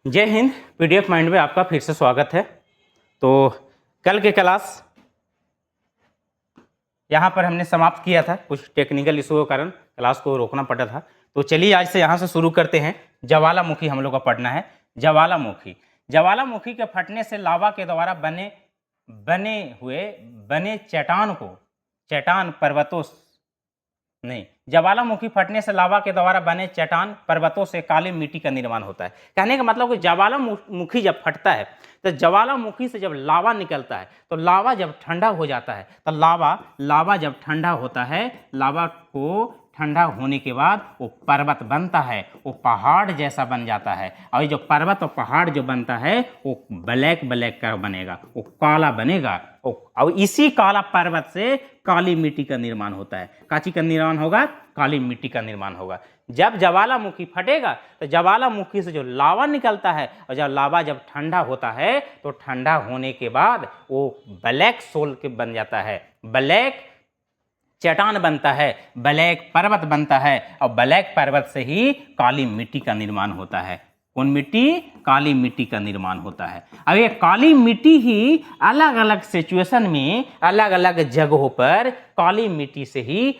जय Hind. PDF mind में आपका फिर से स्वागत है। तो कल के क्लास यहाँ पर हमने समाप्त किया था, कुछ टेक्निकल इशू के कारण क्लास को रोकना पड़ा था। तो चलिए आज से यहाँ से शुरू करते हैं। ज्वालामुखी हम लोग का पढ़ना है। ज्वालामुखी के फटने से लावा के द्वारा बने ज्वालामुखी फटने से लावा के द्वारा बने चट्टान पर्वतों से काली मिट्टी का निर्माण होता है। कहने का मतलब कि ज्वालामुखी जब फटता है तो ज्वालामुखी से जब लावा निकलता है तो लावा जब ठंडा हो जाता है तो लावा जब ठंडा होता है, लावा को ठंडा होने के बाद वो पर्वत बनता है, वो पहाड़ जैसा बन जाता है। और जो पर्वत और पहाड़ जो बनता है वो ब्लैक का बनेगा, वो काला बनेगा। और इसी काला पर्वत से काली मिट्टी का निर्माण होता है। काची का निर्माण होगा? काली मिट्टी का निर्माण होगा। जब ज्वालामुखी फटेगा तो ज्वालामुखी से जो लावा निकलता है और जब लावा जब ठंडा होता है तो ठंडा होने के बाद वो ब्लैक सोल के बन जाता है, ब्लैक चट्टान बनता है, ब्लैक पर्वत बनता है। और ब्लैक पर्वत से ही काली मिट्टी का निर्माण होता है। कौन मिट्टी? काली मिट्टी का निर्माण होता है। अब ये काली मिट्टी ही अलग अलग सिचुएशन में अलग अलग जगहों पर काली मिट्टी से ही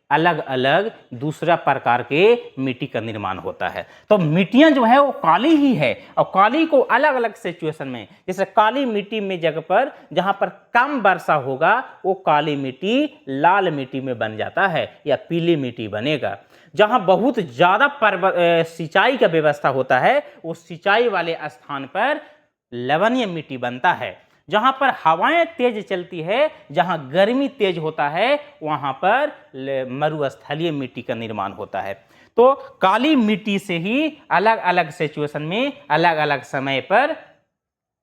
अलग अलग दूसरा प्रकार के मिट्टी का निर्माण होता है। तो मिट्टियां जो है वो काली ही है और काली को अलग अलग सिचुएशन में, जैसे काली मिट्टी में जगह पर जहां पर कम वर्षा होगा वो काली मिट्टी लाल मिट्टी में बन जाता है या पीली मिट्टी बनेगा। जहां बहुत ज्यादा सिंचाई का व्यवस्था होता है वो सिंचाई वाले स्थान पर लवणीय मिट्टी बनता है। जहां पर हवाएं तेज चलती है, जहां गर्मी तेज होता है, वहां पर मरुस्थलीय मिट्टी का निर्माण होता है। तो काली मिट्टी से ही अलग अलग सिचुएशन में अलग अलग समय पर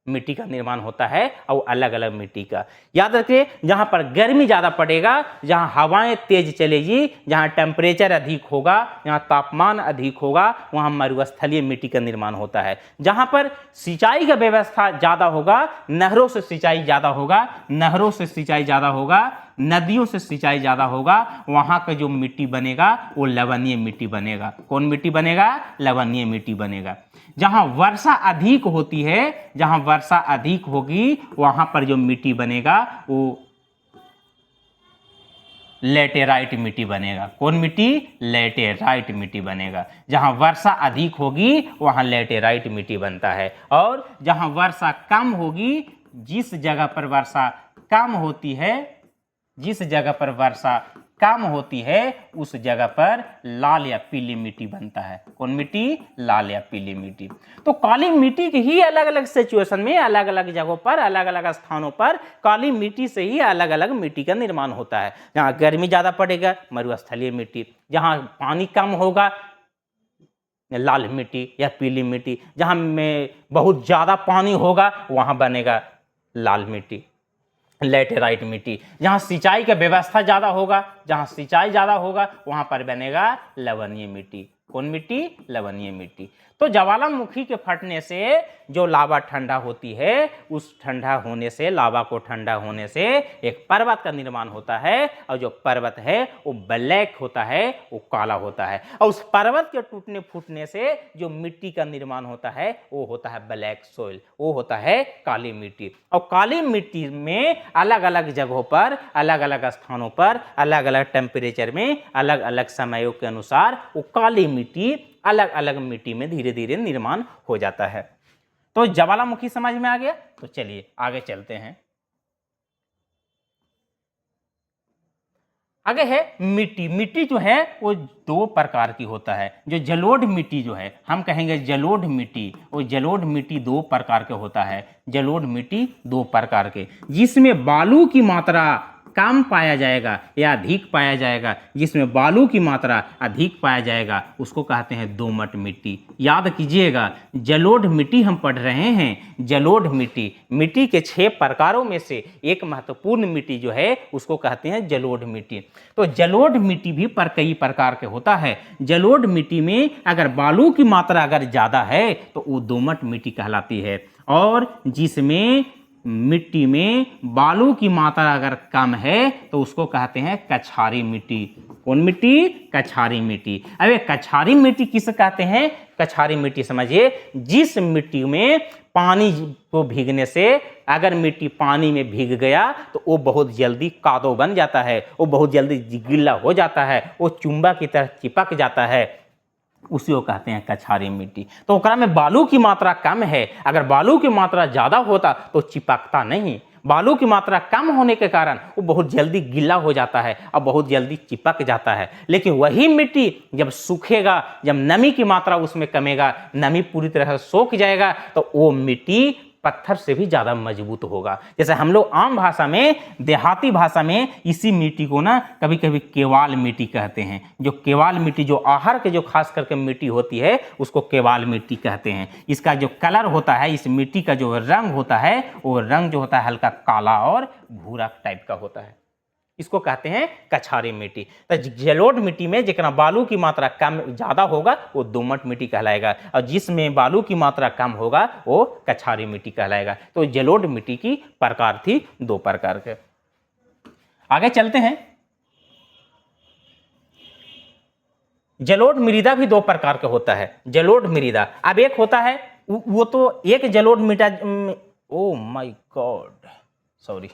मिट्टी का निर्माण होता है और अलग अलग मिट्टी का। याद रखिए, जहां पर गर्मी ज्यादा पड़ेगा, जहां हवाएं तेज चलेगी, जहां टेम्परेचर अधिक होगा, जहां तापमान अधिक होगा, वहां मरुस्थलीय मिट्टी का निर्माण होता है। जहां पर सिंचाई का व्यवस्था ज्यादा होगा, नहरों से सिंचाई ज्यादा होगा, नदियों से सिंचाई ज्यादा होगा, वहां का जो मिट्टी बनेगा वो लवणीय मिट्टी बनेगा। कौन मिट्टी बनेगा? लवणीय मिट्टी बनेगा। जहां वर्षा अधिक होती है, जहां वर्षा अधिक होगी, वहां पर जो मिट्टी बनेगा वो लेटेराइट मिट्टी बनेगा। कौन मिट्टी? लेटेराइट मिट्टी बनेगा। जहां वर्षा अधिक होगी वहां लेटेराइट मिट्टी बनता है। और जहां वर्षा कम होगी, जिस जगह पर वर्षा कम होती है उस जगह पर लाल या पीली मिट्टी बनता है। कौन मिट्टी? लाल या पीली मिट्टी। तो काली मिट्टी की ही अलग अलग सिचुएशन में अलग अलग जगहों पर अलग अलग स्थानों पर काली मिट्टी से ही अलग अलग मिट्टी का निर्माण होता है। जहां गर्मी ज्यादा पड़ेगा मरुस्थलीय मिट्टी, जहां पानी कम होगा लाल मिट्टी या पीली मिट्टी, जहां में बहुत ज्यादा पानी होगा वहां बनेगा लाल मिट्टी, लेटेराइट मिट्टी। जहां सिंचाई का व्यवस्था ज्यादा होगा वहां पर बनेगा लवणीय मिट्टी। कौन मिट्टी? लवणीय मिट्टी। तो ज्वालामुखी के फटने से जो लावा ठंडा होती है, उस ठंडा होने से, लावा को ठंडा होने से एक पर्वत का निर्माण होता है। और जो पर्वत है वो ब्लैक होता है, वो काला होता है। और उस पर्वत के टूटने फूटने से जो मिट्टी का निर्माण होता है वो होता है ब्लैक सोइल, वो होता है काली मिट्टी। और काली मिट्टी में अलग अलग जगहों पर अलग अलग स्थानों पर अलग अलग टेम्परेचर में अलग अलग समयों के अनुसार वो काली मिट्टी अलग अलग मिट्टी में धीरे धीरे निर्माण हो जाता है। तो ज्वालामुखी समझ में आ गया। तो चलिए आगे चलते हैं। आगे है मिट्टी। मिट्टी जो है वो दो प्रकार की होता है। जो जलोढ़ मिट्टी जो है, हम कहेंगे जलोढ़ मिट्टी, वो जलोढ़ मिट्टी दो प्रकार के होता है। जलोढ़ मिट्टी दो प्रकार के, जिसमें बालू की मात्रा कम पाया जाएगा या अधिक पाया जाएगा। जिसमें बालू की मात्रा अधिक पाया जाएगा उसको कहते हैं दोमट मिट्टी। याद कीजिएगा, जलोढ़ मिट्टी हम पढ़ रहे हैं। जलोढ़ मिट्टी, मिट्टी के 6 प्रकारों में से एक महत्वपूर्ण मिट्टी जो है उसको कहते हैं जलोढ़ मिट्टी। तो जलोढ़ मिट्टी भी कई प्रकार के होता है। जलोढ़ मिट्टी में अगर बालू की मात्रा अगर ज्यादा है तो वो दोमट मिट्टी कहलाती है। और जिसमें मिट्टी में बालू की मात्रा अगर कम है तो उसको कहते हैं कछारी मिट्टी। कौन मिट्टी? कछारी मिट्टी। अब ये कछारी मिट्टी किसे कहते हैं? कछारी मिट्टी समझिए, जिस मिट्टी में पानी को भीगने से अगर मिट्टी पानी में भीग गया तो वो बहुत जल्दी कादो बन जाता है, वो बहुत जल्दी गीला हो जाता है, वो चुंबा की तरह चिपक जाता है, उसी को कहते हैं कछारी मिट्टी। तो ओकरा में बालू की मात्रा कम है, अगर बालू की मात्रा ज़्यादा होता तो चिपकता नहीं। बालू की मात्रा कम होने के कारण वो बहुत जल्दी गीला हो जाता है और बहुत जल्दी चिपक जाता है। लेकिन वही मिट्टी जब सूखेगा, जब नमी की मात्रा उसमें कमेगा, नमी पूरी तरह से सूख जाएगा, तो वो मिट्टी पत्थर से भी ज़्यादा मजबूत होगा। जैसे हम लोग आम भाषा में, देहाती भाषा में इसी मिट्टी को ना कभी कभी केवाल मिट्टी कहते हैं। जो केवाल मिट्टी, जो आहर के जो खास करके मिट्टी होती है, उसको केवाल मिट्टी कहते हैं। इसका जो कलर होता है, इस मिट्टी का जो रंग होता है, वो रंग जो होता है हल्का काला और भूरा टाइप का होता है, इसको कहते हैं कछारी मिट्टी। तो जलोढ़ मिट्टी में जितना बालू की मात्रा कम ज़्यादा होगा वो दोमट मिट्टी कहलाएगा, और जिसमें बालू की मात्रा कम होगा वो कछारी मिट्टी कहलाएगा। तो जलोढ़ मिट्टी की प्रकार थी, 2 प्रकार के। आगे चलते हैं। जलोढ़ मृदा भी 2 प्रकार का होता है। जलोढ़ मृदा, अब एक होता है वो तो एक जलोढ़ मृदा, ओ माय गॉड सॉरी,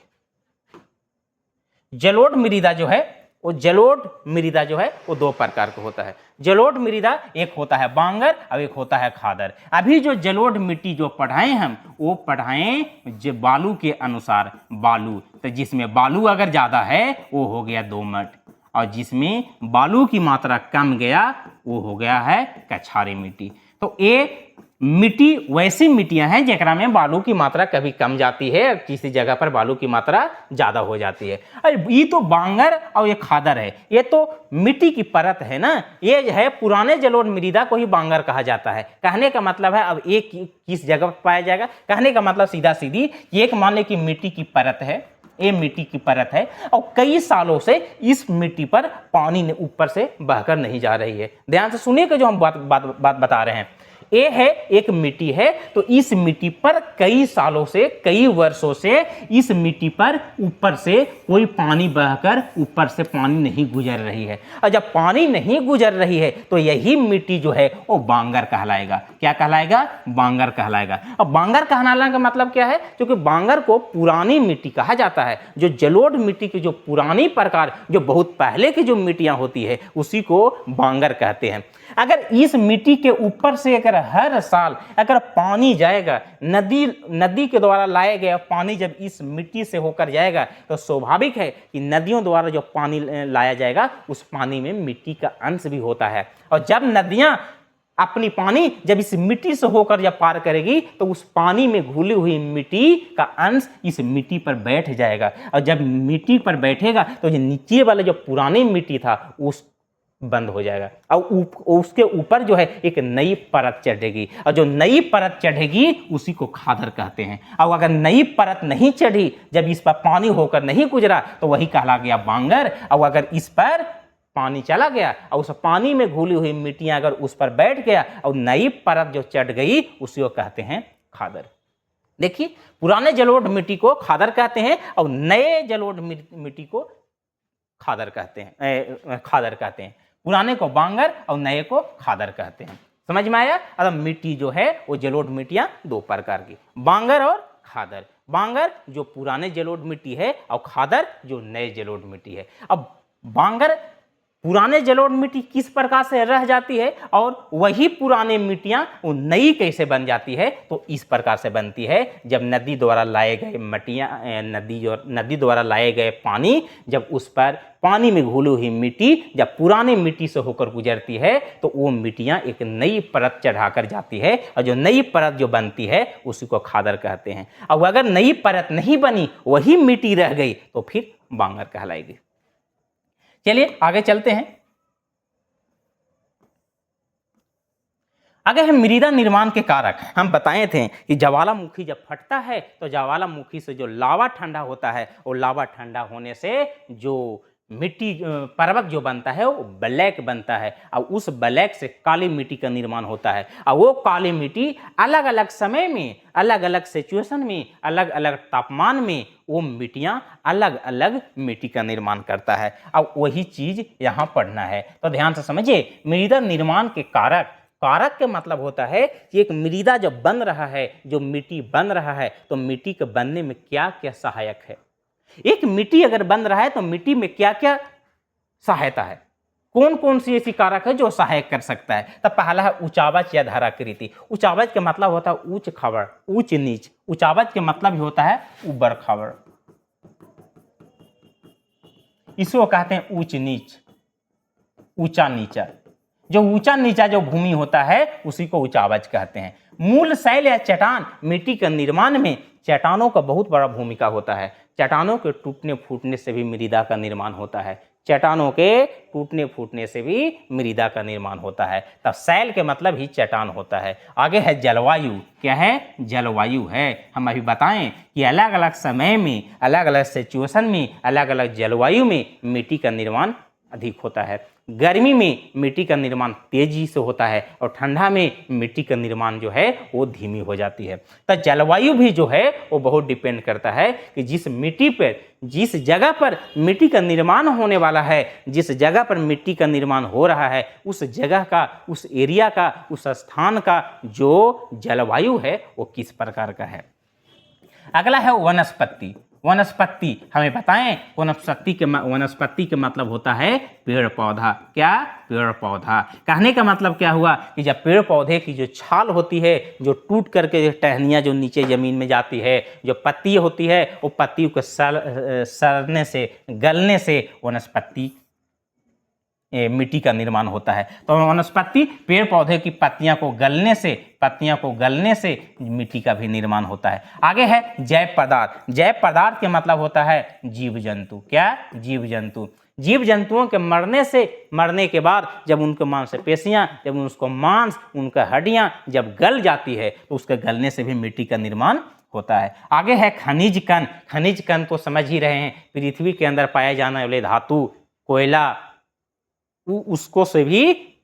जलोढ़ मृदा जो है वो जलोढ़ मृदा जो है वो 2 प्रकार का होता है। जलोढ़ मृदा एक होता है बांगर और एक होता है खादर। अभी जो जलोढ़ मिट्टी जो पढ़ाएं हम, वो पढ़ाएं जो बालू के अनुसार। बालू, तो जिसमें बालू अगर ज़्यादा है वो हो गया दोमट, और जिसमें बालू की मात्रा कम गया वो हो गया है कछारी मिट्टी। तो ये मिट्टी वैसी मिट्टियां हैं जेकरा में बालू की मात्रा कभी कम जाती है, किसी जगह पर बालू की मात्रा ज़्यादा हो जाती है। अरे ये तो बांगर और ये खादर है, ये तो मिट्टी की परत है ना, ये है पुराने जलोढ़ मृदा को ही बांगर कहा जाता है। कहने का मतलब है, अब ये किस जगह पर पाया जाएगा, कहने का मतलब सीधा सीधी, एक मान ले कि मिट्टी की परत है, ये मिट्टी की परत है और कई सालों से इस मिट्टी पर पानी ऊपर से बहकर नहीं जा रही है। ध्यान से सुनिए कि जो हम बात बता रहे हैं, ये है एक मिट्टी है, तो इस मिट्टी पर कई सालों से, कई वर्षों से इस मिट्टी पर ऊपर से कोई पानी बहकर ऊपर से पानी नहीं गुजर रही है, और जब पानी नहीं गुजर रही है तो यही मिट्टी जो है वो बांगर कहलाएगा। क्या कहलाएगा? बांगर कहलाएगा। अब बांगर कहलाने का मतलब क्या है? क्योंकि बांगर को पुरानी मिट्टी कहा जाता है। जो जलोढ़ मिट्टी की जो पुरानी प्रकार, जो बहुत पहले की जो मिट्टियां होती है, उसी को बांगर कहते हैं। अगर इस मिट्टी के ऊपर से अगर हर साल अगर पानी जाएगा, नदी के द्वारा लाया गया पानी जब इस मिट्टी से होकर जाएगा, तो स्वाभाविक है कि नदियों द्वारा जो पानी लाया जाएगा उस पानी में मिट्टी का अंश भी होता है। और जब नदियां अपनी पानी जब इस मिट्टी से होकर जब पार करेगी, तो उस पानी में घुली हुई मिट्टी का अंश इस मिट्टी पर बैठ जाएगा, और जब मिट्टी पर बैठेगा तो जो नीचे वाला जो पुरानी मिट्टी था उस बंद हो जाएगा, और उसके ऊपर जो है एक नई परत चढ़ेगी, और जो नई परत चढ़ेगी उसी को खादर कहते हैं। और अगर नई परत नहीं चढ़ी, जब इस पर पानी होकर नहीं गुजरा, तो वही कहला गया बांगर। और अगर इस पर पानी चला गया और उस पानी में घुली हुई मिट्टियां अगर उस पर बैठ गया और नई परत जो चढ़ गई, उसी को कहते हैं खादर। देखिए, पुराने जलोढ़ मिट्टी को खादर कहते हैं और नए जलोढ़ मिट्टी को खादर कहते हैं। पुराने को बांगर और नए को खादर कहते हैं। समझ में आया? अब मिट्टी जो है वो जलोढ़ मिट्टियां 2 प्रकार की, बांगर और खादर। बांगर जो पुराने जलोढ़ मिट्टी है और खादर जो नए जलोढ़ मिट्टी है। अब बांगर पुराने जलोढ़ मिट्टी किस प्रकार से रह जाती है और वही पुराने मिट्टियां वो नई कैसे बन जाती है? तो इस प्रकार से बनती है, जब नदी द्वारा लाए गए नदी द्वारा लाए गए पानी, जब उस पर पानी में घुली हुई मिट्टी जब पुरानी मिट्टी से होकर गुजरती है, तो वो मिट्टियां एक नई परत चढ़ाकर जाती है, और जो नई परत जो बनती है उसी को खादर कहते हैं। और अगर नई परत नहीं बनी, वही मिट्टी रह गई, तो फिर बांगर कहलाएगी। चलिए आगे चलते हैं। आगे हम मृदा निर्माण के कारक हम बताए थे कि ज्वालामुखी जब फटता है तो ज्वालामुखी से जो लावा ठंडा होता है, वो लावा ठंडा होने से जो मिट्टी पर्वत जो बनता है वो ब्लैक बनता है और उस ब्लैक से काली मिट्टी का निर्माण होता है और वो काली मिट्टी अलग अलग समय में, अलग अलग सिचुएशन में, अलग अलग तापमान में वो मिट्टियाँ अलग अलग मिट्टी का निर्माण करता है। अब वही चीज़ यहाँ पढ़ना है, तो ध्यान से समझिए। मृदा निर्माण के कारक, कारक के मतलब होता है कि एक मृदा जब बन रहा है, जो मिट्टी बन रहा है, तो मिट्टी के बनने में क्या क्या सहायक है। एक मिट्टी अगर बन रहा है तो मिट्टी में क्या क्या सहायता है, कौन कौन सी ऐसी कारक है जो सहायक कर सकता है। तब पहला है ऊंचावच या धाराकृति। ऊंचावच के मतलब होता है ऊंच खाबड़, ऊंच नीच। ऊंचावच के मतलब ही होता है ऊबड़ खाबड़, इसको कहते हैं ऊंच नीच, ऊंचा नीचा। जो ऊंचा नीचा जो भूमि होता है उसी को ऊंचावच कहते हैं। मूल शैल या चट्टान, मिट्टी के निर्माण में चट्टानों का बहुत बड़ा भूमिका होता है। चट्टानों के टूटने फूटने से भी मृदा का निर्माण होता है। चट्टानों के टूटने फूटने से भी मृदा का निर्माण होता है। तब शैल के मतलब ही चट्टान होता है। आगे है जलवायु। क्या है? जलवायु है। हम अभी बताएं कि अलग अलग समय में, अलग अलग सिचुएशन में, अलग अलग जलवायु में मिट्टी का निर्माण अधिक होता है। गर्मी में मिट्टी का निर्माण तेजी से होता है और ठंडा में मिट्टी का निर्माण जो है वो धीमी हो जाती है। तो जलवायु भी जो है वो बहुत डिपेंड करता है कि जिस मिट्टी पर, जिस जगह पर मिट्टी का निर्माण होने वाला है, जिस जगह पर मिट्टी का निर्माण हो रहा है, उस जगह का, उस एरिया का, उस स्थान का जो जलवायु है वो किस प्रकार का है। अगला है वनस्पति। वनस्पति हमें बताएं, वनस्पति के मतलब होता है पेड़ पौधा। क्या? पेड़ पौधा। कहने का मतलब क्या हुआ कि जब पेड़ पौधे की जो छाल होती है, जो टूट करके टहनियाँ जो नीचे जमीन में जाती है, जो पत्ती होती है, वो पत्तियों के सड़ने से, गलने से वनस्पति मिट्टी का निर्माण होता है। तो वनस्पति पेड़ पौधे की पत्तियां को गलने से मिट्टी का भी निर्माण होता है। आगे है जैव पदार्थ। जैव पदार्थ के मतलब होता है जीव जंतु। क्या? जीव जंतु। जीव जंतुओं के मरने के बाद जब उनके मांसपेशियां, जब उसको मांस, उनका हड्डियां जब गल जाती है तो उसके गलने से भी मिट्टी का निर्माण होता है। आगे है खनिज कण। खनिज कण तो समझ ही रहे हैं, पृथ्वी के अंदर पाए जाने वाले धातु, कोयला, उसको से भी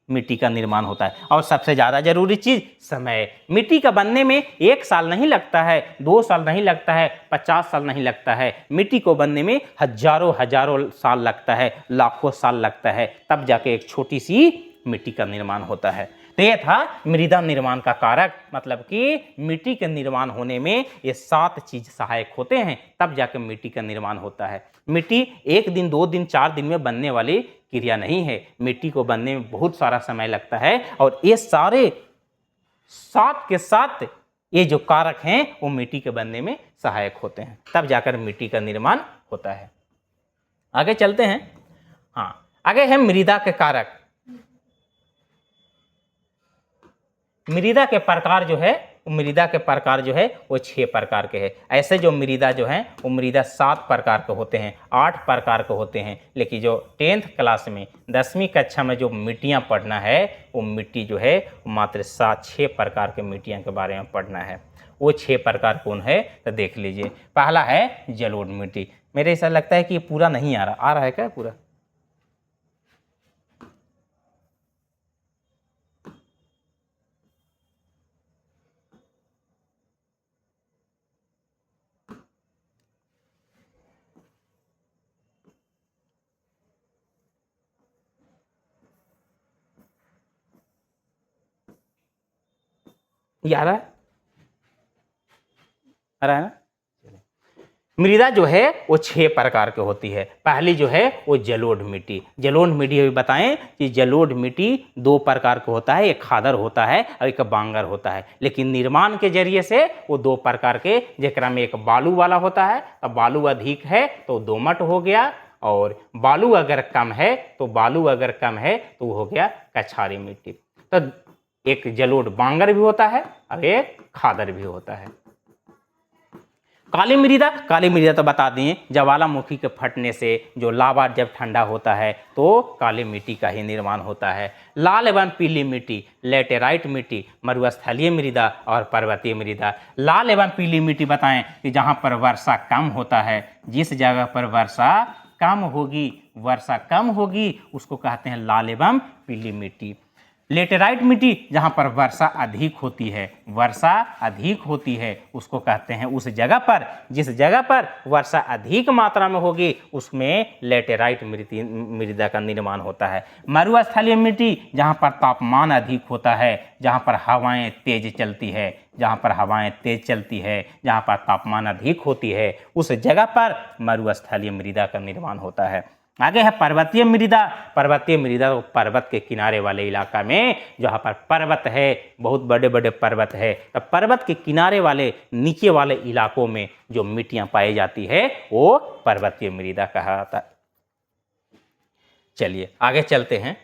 मिट्टी का निर्माण होता है। और सबसे ज़्यादा जरूरी चीज़ समय। मिट्टी का बनने में 1 साल नहीं लगता है, 2 साल नहीं लगता है, 50 साल नहीं लगता है। मिट्टी को बनने में हजारों साल लगता है, लाखों साल लगता है, तब जाके एक छोटी सी मिट्टी का निर्माण होता है। तो ये था मृदा निर्माण का कारक, मतलब कि मिट्टी के निर्माण होने में ये 7 चीज सहायक होते हैं, तब जाकर मिट्टी का निर्माण होता है। मिट्टी 1 दिन, 2 दिन, 4 दिन में बनने वाली क्रिया नहीं है। मिट्टी को बनने में बहुत सारा समय लगता है और ये सारे 7 के 7 ये जो कारक हैं वो मिट्टी के बनने में सहायक होते हैं, तब जाकर मिट्टी का निर्माण होता है। आगे चलते हैं। हाँ, आगे है मृदा के कारक। मृदा के प्रकार जो है वो 6 प्रकार के हैं। ऐसे जो मृदा जो है वो मृदा 7 प्रकार के होते हैं, 8 प्रकार के होते हैं। लेकिन जो 10th क्लास में, 10वीं कक्षा में जो मिट्टियाँ पढ़ना है, वो मिट्टी जो है मात्र 6 प्रकार के मिट्टियाँ के बारे में पढ़ना है। वो 6 प्रकार कौन है तो देख लीजिए। पहला है जलोढ़ मिट्टी। मेरे ऐसा लगता है कि ये पूरा नहीं आ रहा है क्या पूरा? ये आ रहा है ना? मृदा जो है वो 6 प्रकार के होती है। पहली जो है वो जलोढ़ मिट्टी। जलोढ़ मिट्टी अभी बताएं कि जलोढ़ मिट्टी 2 प्रकार का होता है, एक खादर होता है और एक बांगर होता है। लेकिन निर्माण के जरिए से वो 2 प्रकार के, जेकरा में एक बालू वाला होता है, अब बालू अधिक है तो दोमट हो गया, और बालू अगर कम है तो वो हो गया कछारी मिट्टी। तो एक जलोढ़ बांगर भी होता है और एक खादर भी होता है। काली मृदा तो बता दिए, ज्वालामुखी के फटने से जो लावा जब ठंडा होता है तो काली मिट्टी का ही निर्माण होता है। लाल एवं पीली मिट्टी, लेटेराइट मिट्टी, मरुस्थलीय मृदा और पर्वतीय मृदा। लाल एवं पीली मिट्टी बताएं कि जहाँ पर वर्षा कम होता है, जिस जगह पर वर्षा कम होगी, वर्षा कम होगी, उसको कहते हैं लाल एवं पीली मिट्टी। लेटेराइट मिट्टी जहाँ पर वर्षा अधिक होती है, वर्षा अधिक होती है, उसको कहते हैं, उस जगह पर, जिस जगह पर वर्षा अधिक मात्रा में होगी उसमें लेटेराइट मृदा का निर्माण होता है। मरुस्थलीय मिट्टी जहाँ पर तापमान अधिक होता है, जहाँ पर हवाएं तेज चलती है, जहाँ पर हवाएं तेज चलती है, जहाँ पर तापमान अधिक होती है, उस जगह पर मरुस्थलीय मृदा का निर्माण होता है। आगे है पर्वतीय मृदा। पर्वतीय मृदा तो पर्वत के किनारे वाले इलाका में, जहाँ पर पर्वत है, बहुत बड़े बड़े पर्वत है, तो पर्वत के किनारे वाले नीचे वाले इलाकों में जो मिट्टियां पाई जाती है वो पर्वतीय मृदा कहा जाता है। चलिए आगे चलते हैं।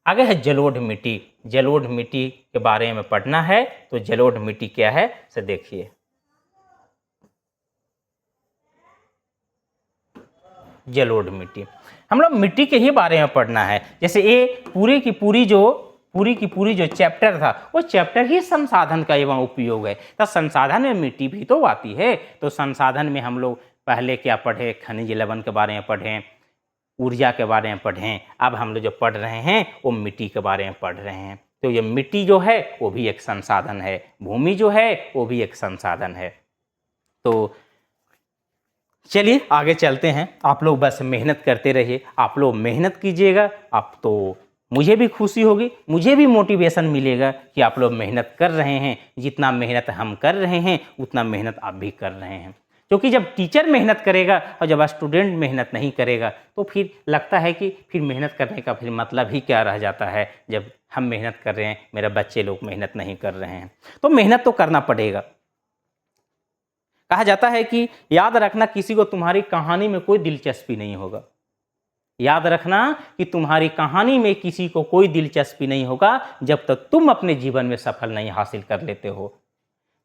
आगे है जलोढ़ मिट्टी। जलोढ़ मिट्टी के बारे में पढ़ना है, तो जलोढ़ मिट्टी क्या है से देखिए। जलोढ़ मिट्टी, हम लोग मिट्टी के ही बारे में पढ़ना है। जैसे ये पूरी की पूरी जो चैप्टर था, वो चैप्टर ही संसाधन का एवं उपयोग है। तो संसाधन में मिट्टी भी तो आती है। तो संसाधन में हम लोग पहले क्या पढ़े, खनिज लवण के बारे में पढ़ें, ऊर्जा के बारे में पढ़ें। अब हम लोग जो पढ़ रहे हैं वो मिट्टी के बारे में पढ़ रहे हैं। तो ये मिट्टी जो है वो भी एक संसाधन है, भूमि जो है वो भी एक संसाधन है। तो चलिए आगे चलते हैं। आप लोग बस मेहनत करते रहिए, आप लोग मेहनत कीजिएगा, आप तो मुझे भी खुशी होगी, मुझे भी मोटिवेशन मिलेगा कि आप लोग मेहनत कर रहे हैं। जितना मेहनत हम कर रहे हैं उतना मेहनत आप भी कर रहे हैं। क्योंकि जब टीचर मेहनत करेगा और जब स्टूडेंट मेहनत नहीं करेगा तो फिर लगता है कि फिर मेहनत करने का फिर मतलब ही क्या रह जाता है। जब हम मेहनत कर रहे हैं, मेरे बच्चे लोग मेहनत नहीं कर रहे हैं, तो मेहनत तो करना पड़ेगा। कहा जाता है कि याद रखना, किसी को तुम्हारी कहानी में कोई दिलचस्पी नहीं होगा। याद रखना कि तुम्हारी कहानी में किसी को कोई दिलचस्पी नहीं होगा जब तक तुम अपने जीवन में सफल नहीं हासिल कर लेते हो।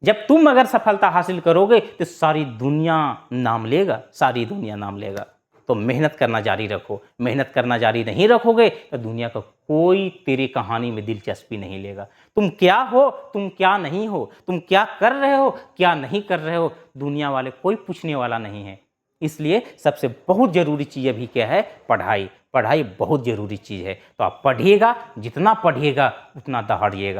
जब तुम अगर सफलता हासिल करोगे तो सारी दुनिया नाम लेगा, सारी दुनिया नाम लेगा। तो मेहनत करना जारी रखो। मेहनत करना जारी नहीं रखोगे तो दुनिया का कोई तेरी कहानी में दिलचस्पी नहीं लेगा। तुम क्या हो, तुम क्या नहीं हो, तुम क्या कर रहे हो, क्या नहीं कर रहे हो, दुनिया वाले कोई पूछने वाला नहीं है। इसलिए सबसे बहुत ज़रूरी चीज़ अभी क्या है, पढ़ाई। पढ़ाई बहुत ज़रूरी चीज़ है। तो आप पढ़िएगा, जितना पढ़िएगा उतना दहाड़िएगा।